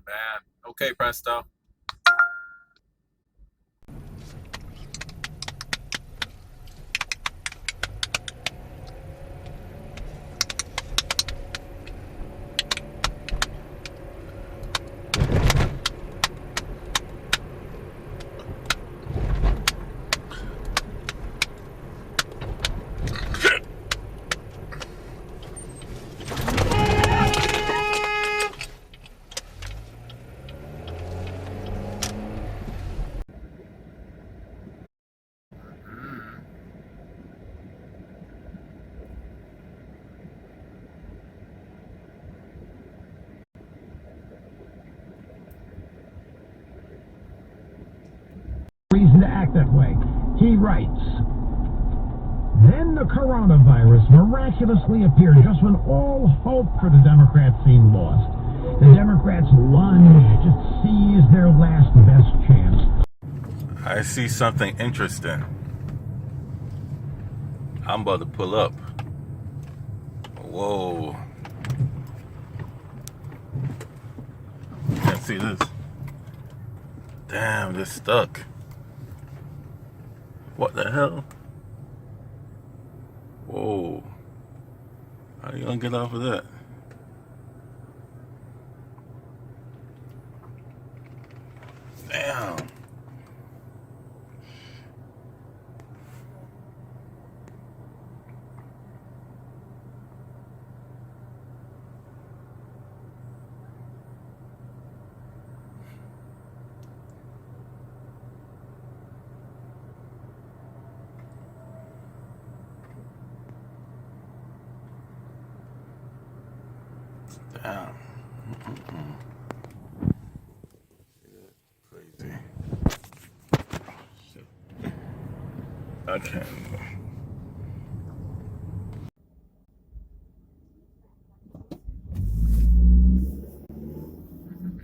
man. Okay, Presto. Reason to act that way. He writes, then the coronavirus miraculously appeared just when all hope for the Democrats seemed lost. The Democrats lunged to seize their last best chance. I see something interesting. I'm about to pull up. Whoa. Can't see this. Damn, they're stuck. What the hell? Whoa. How you gonna get off of that? Damn. Damn. Crazy. Shit. I can't.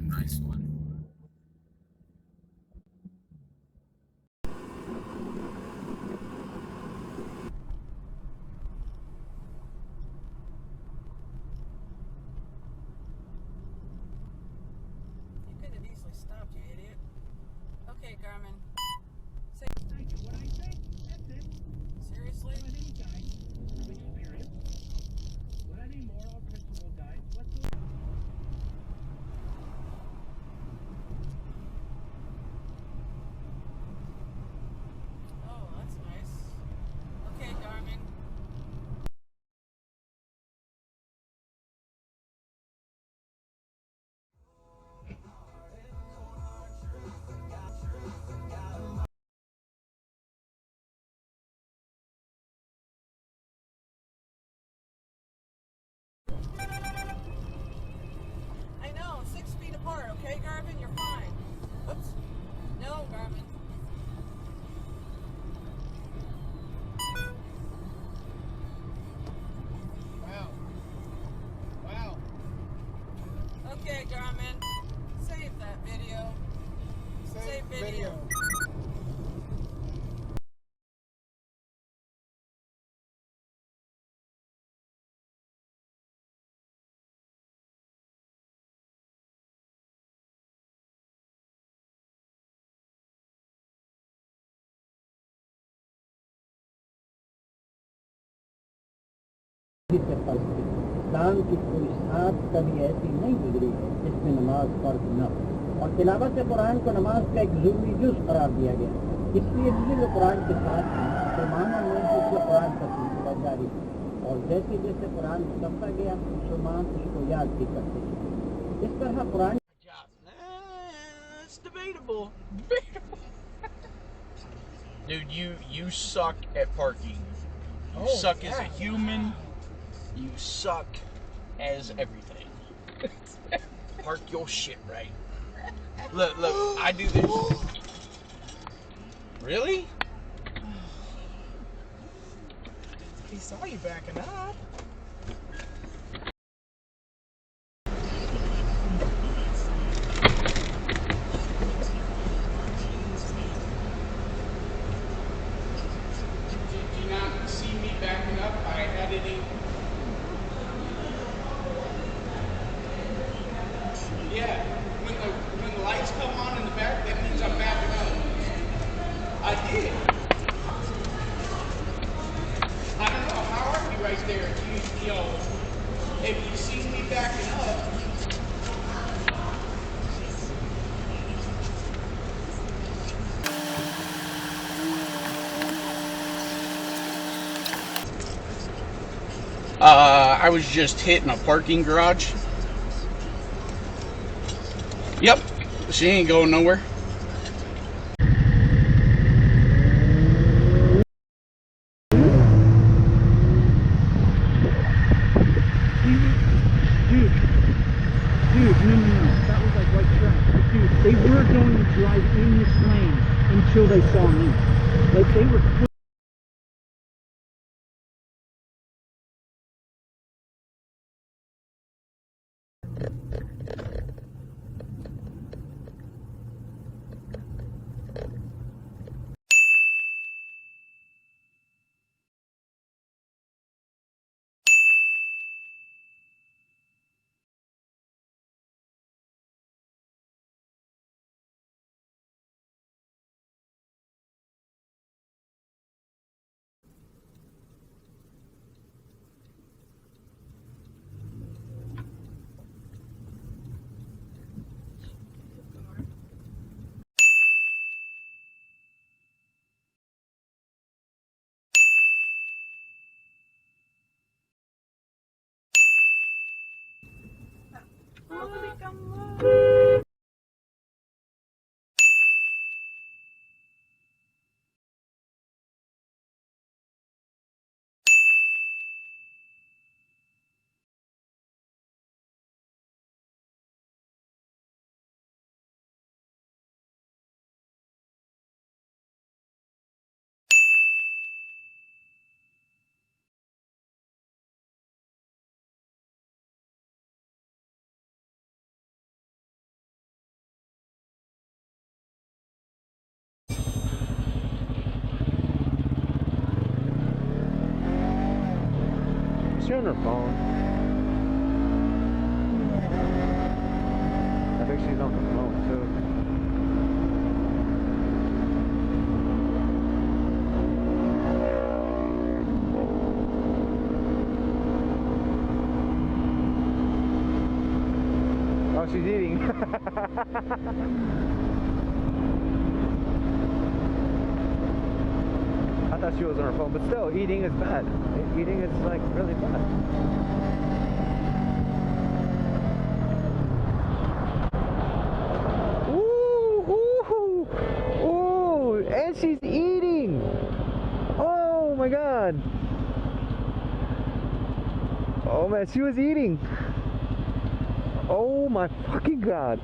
Nice one. Stopped, you idiot. Okay, Garmin. Say, Thank you. What I say? That's it. seriously? What I need, guys? Have an experience. What I need moral principle, guys. Let's do it. Oh, that's nice. Okay, Garmin. I know, 6 feet apart, okay, Garmin? You're fine. Oops. No, Garmin. Wow. Wow. Okay, Garmin. Save that video. Save video. इस्लाम की कोई साथ कभी ऐसी नहीं गुजरी जिसमें नमाज फर्ज न हो और तिलावत कुरान को नमाज का एक ज़रूरी जुज़ करार दिया गया इसलिए जिले कुरान के साथ मुसलमानों ने उसको कुरान पर जारी और जैसे जैसे कुरान समझा गया मुसलमान उसको याद भी करते इस तरह Quran It's debatable. Dude, you suck at parking. You suck as a human. You suck as everything. Park your shit right. Look, I do this. Really? He saw you backing up. Did you not see me backing up? I had it in. Yeah. if you see me backing up, I was just hitting a parking garage. Yep, she ain't going nowhere. Dude, no. That was like white trash. Dude, they were going to drive in this lane until they saw me. Like, they were... She's on her phone. I think she's on the phone too. Oh, she's eating. I thought she was on her phone, but still, eating is bad. Eating is like really bad. Ooh, and she's eating. Oh my god. Oh man, she was eating. Oh my fucking god.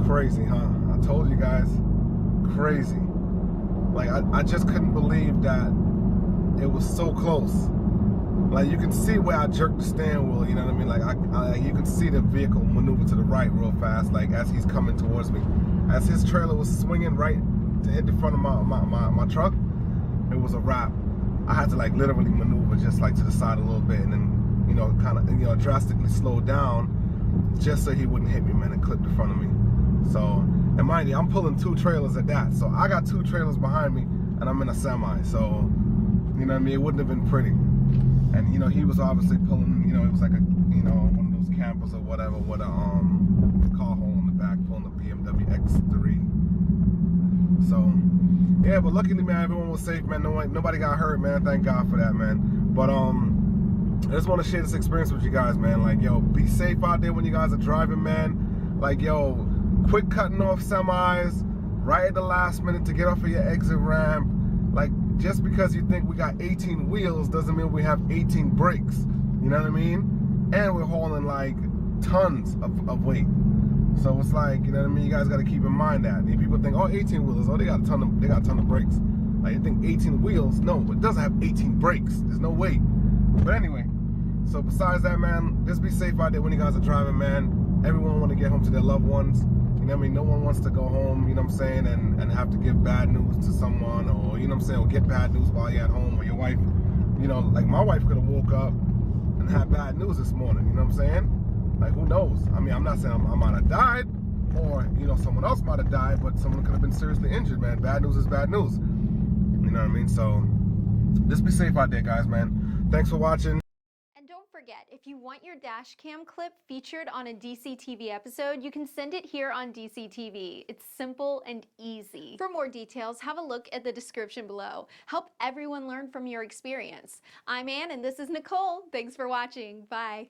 Crazy, huh? I told you guys. Crazy. Like, I just couldn't believe that it was so close. Like, you can see where I jerked the steering wheel, you know what I mean? Like, you can see the vehicle maneuver to the right real fast, like, as he's coming towards me. As his trailer was swinging right to hit the front of my truck, it was a wrap. I had to, like, literally maneuver just, like, to the side a little bit and then, you know, kind of, you know, drastically slow down just so he wouldn't hit me, man, and clip the front of me. So, and mind you, I'm pulling 2 trailers at that. So I got 2 trailers behind me and I'm in a semi. So, you know what I mean? It wouldn't have been pretty. And, you know, he was obviously pulling, you know, it was like a, you know, one of those campers or whatever with a car hole in the back, pulling a BMW X3. So, yeah, but luckily, man, everyone was safe, man. Nobody got hurt, man. Thank God for that, man. But, I just want to share this experience with you guys, man. Like, yo, be safe out there when you guys are driving, man. Like, yo, quit cutting off semis right at the last minute to get off of your exit ramp. Like, just because you think we got 18 wheels doesn't mean we have 18 brakes. You know what I mean? And we're hauling like tons of weight. So it's like, you know what I mean? You guys got to keep in mind that. And people think, oh, 18 wheelers, oh, they got a ton of brakes. Like, you think 18 wheels? No, it doesn't have 18 brakes. There's no weight. But anyway, so besides that, man, just be safe out there when you guys are driving, man. Everyone want to get home to their loved ones. You know what I mean? No one wants to go home, you know what I'm saying, and have to give bad news to someone, or, you know what I'm saying, or get bad news while you're at home, or your wife, you know, like my wife could have woke up and had bad news this morning, you know what I'm saying? Like, who knows? I mean, I'm not saying I might have died, or, you know, someone else might have died, but someone could have been seriously injured, man. Bad news is bad news. You know what I mean? So, just be safe out there, guys, man. Thanks for watching. And don't forget, if you want your dash cam clip featured on a DCTV episode, you can send it here on DCTV. It's simple and easy. For more details, have a look at the description below. Help everyone learn from your experience. I'm Ann and this is Nicole. Thanks for watching. Bye.